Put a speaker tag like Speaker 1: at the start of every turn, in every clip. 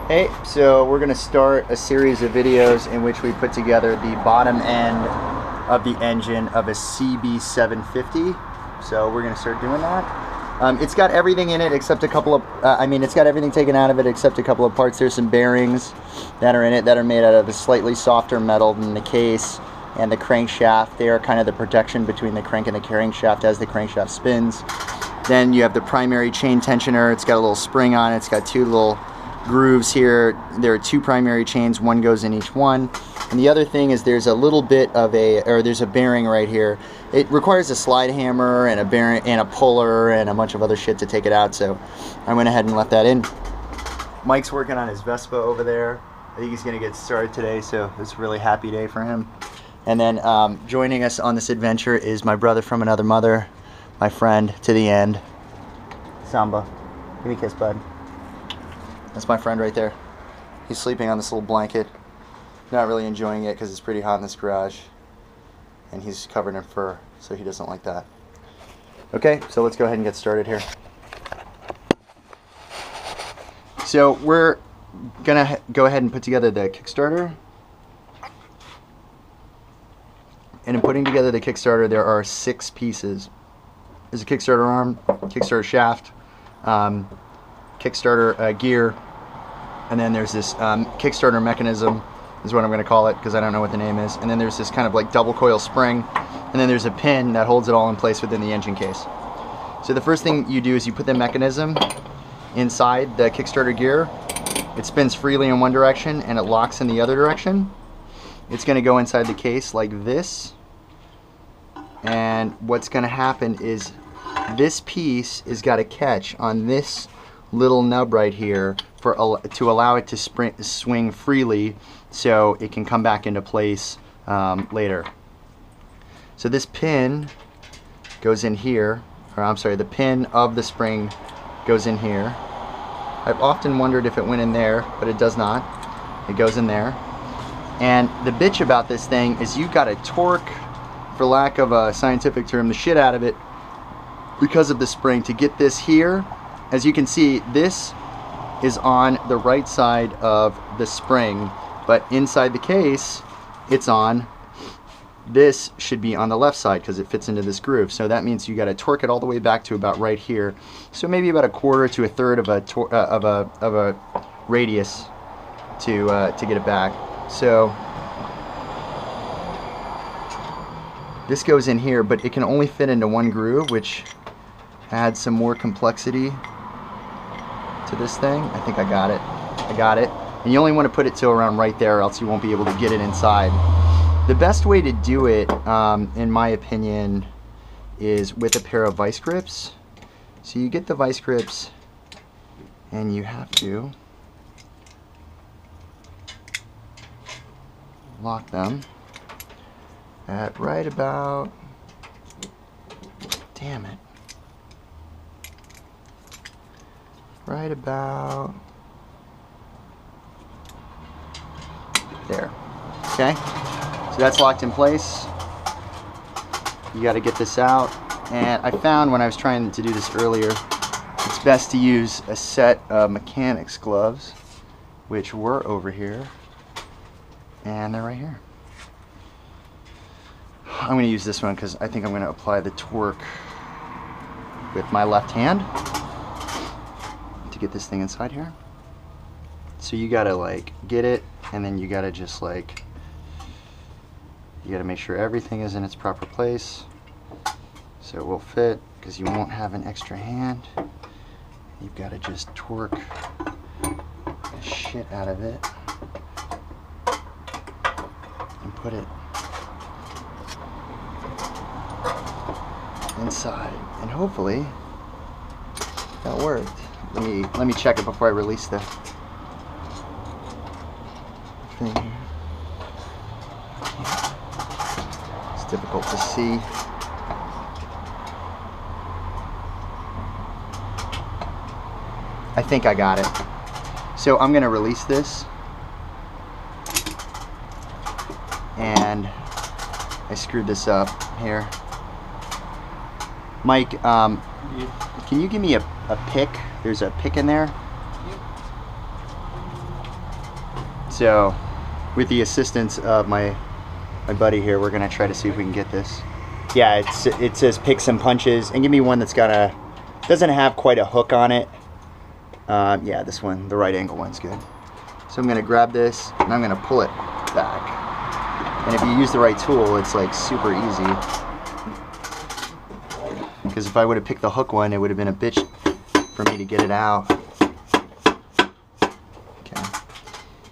Speaker 1: Hey, so we're going to start a series of videos in which we put together the bottom end of the engine of a CB750. So we're going to start doing that. It's got everything in it except a couple of, it's got everything taken out of it except a couple of parts. There's some bearings that are in it that are made out of a slightly softer metal than the case and the crankshaft. They are kind of the protection between the crank and the crankshaft as the crankshaft spins. Then you have the primary chain tensioner. It's got a little spring on it. It's got two little grooves here. There are two primary chains, one goes in each one. And the other thing is there's a little bit of there's a bearing right here. It requires a slide hammer and a bearing and a puller and a bunch of other shit to take it out, so I went ahead and left that in. Mike's working on his Vespa over there. I think he's gonna get started today, so it's a really happy day for him. And then joining us on this adventure is my brother from another mother, my friend to the end, Samba. Give me a kiss, bud. That's my friend right there. He's sleeping on this little blanket. Not really enjoying it because it's pretty hot in this garage. And he's covered in fur, so he doesn't like that. Okay, so let's go ahead and get started here. So we're gonna go ahead and put together the Kickstarter. And in putting together the Kickstarter, there are 6 pieces. There's a Kickstarter arm, Kickstarter shaft, Kickstarter gear, and then there's this Kickstarter mechanism is what I'm going to call it because I don't know what the name is, and then there's this kind of like double coil spring, and then there's a pin that holds it all in place within the engine case. So the first thing you do is you put the mechanism inside the Kickstarter gear. It spins freely in one direction and it locks in the other direction. It's going to go inside the case like this, and what's going to happen is this piece is got to catch on this little nub right here to allow it to swing freely so it can come back into place later. So this pin goes in here, or I'm sorry, the pin of the spring goes in here. I've often wondered if it went in there, but it does not. It goes in there. And the bitch about this thing is you got to torque, for lack of a scientific term, the shit out of it because of the spring to get this here. As you can see, this is on the right side of the spring, but inside the case, it's on, this should be on the left side because it fits into this groove. So that means you got to torque it all the way back to about right here. So maybe about a quarter to a third of a radius to get it back. So this goes in here, but it can only fit into one groove, which adds some more complexity to this thing. I think I got it. I got it. And you only want to put it to around right there, or else you won't be able to get it inside. The best way to do it, in my opinion, is with a pair of vice grips. So you get the vice grips, and you have to lock them at right about, damn it, right about there. Okay, so that's locked in place. You got to get this out, and I found when I was trying to do this earlier, it's best to use a set of mechanics gloves, which were over here, and they're right here. I'm going to use this one because I think I'm going to apply the torque with my left hand to get this thing inside here. So you gotta like get it, and then you gotta just like, you gotta make sure everything is in its proper place so it will fit, because you won't have an extra hand. You've got to just torque the shit out of it and put it inside, and hopefully that worked. Let me check it before I release the thing here. It's difficult to see. I think I got it. So I'm gonna release this, and I screwed this up here. Mike, can you give me a pick? There's a pick in there. So with the assistance of my buddy here, we're gonna try to see if we can get this. Yeah, it says picks and punches, and give me one that's got doesn't have quite a hook on it. Yeah, this one, the right angle one's good. So I'm gonna grab this and I'm gonna pull it back. And if you use the right tool, it's like super easy. Because if I would have picked the hook one, it would have been a bitch for me to get it out. Okay,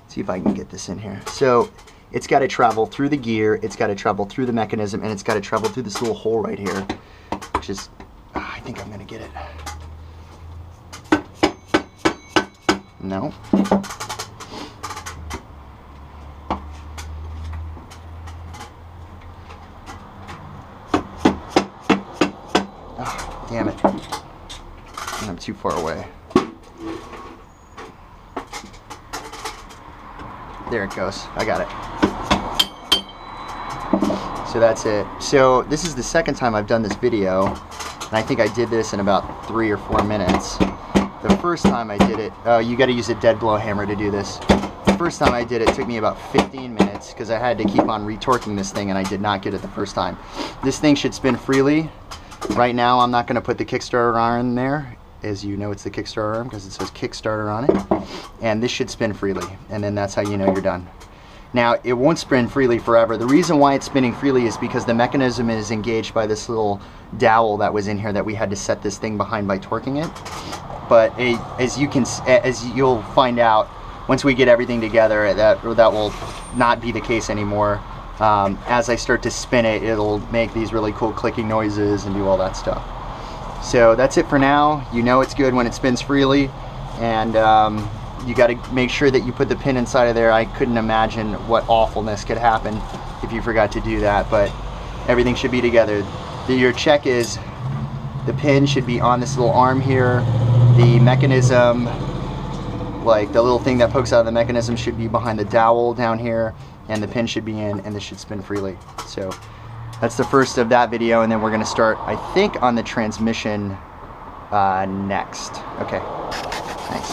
Speaker 1: see if I can get this in here. So it's got to travel through the gear, it's got to travel through the mechanism, and it's got to travel through this little hole right here, which is, I think I'm gonna get it. No. Oh, damn it. And I'm too far away. There it goes. I got it. So that's it. So this is the second time I've done this video, and I think I did this in about 3 or 4 minutes. The first time I did it, you got to use a dead blow hammer to do this. The first time I did it took me about 15 minutes because I had to keep on retorquing this thing, and I did not get it the first time. This thing should spin freely. Right now I'm not going to put the Kickstarter arm in there. As you know, it's the Kickstarter arm because it says Kickstarter on it. And this should spin freely, and then that's how you know you're done. Now, it won't spin freely forever. The reason why it's spinning freely is because the mechanism is engaged by this little dowel that was in here that we had to set this thing behind by torquing it. But as you'll find out, once we get everything together, that will not be the case anymore. As I start to spin it, it'll make these really cool clicking noises and do all that stuff. So that's it for now. You know it's good when it spins freely, and you got to make sure that you put the pin inside of there. I couldn't imagine what awfulness could happen if you forgot to do that, but everything should be together. Your check is the pin should be on this little arm here. The mechanism, like the little thing that pokes out of the mechanism, should be behind the dowel down here, and the pin should be in, and this should spin freely. So that's the first of that video, and then we're going to start, I think, on the transmission next. Okay.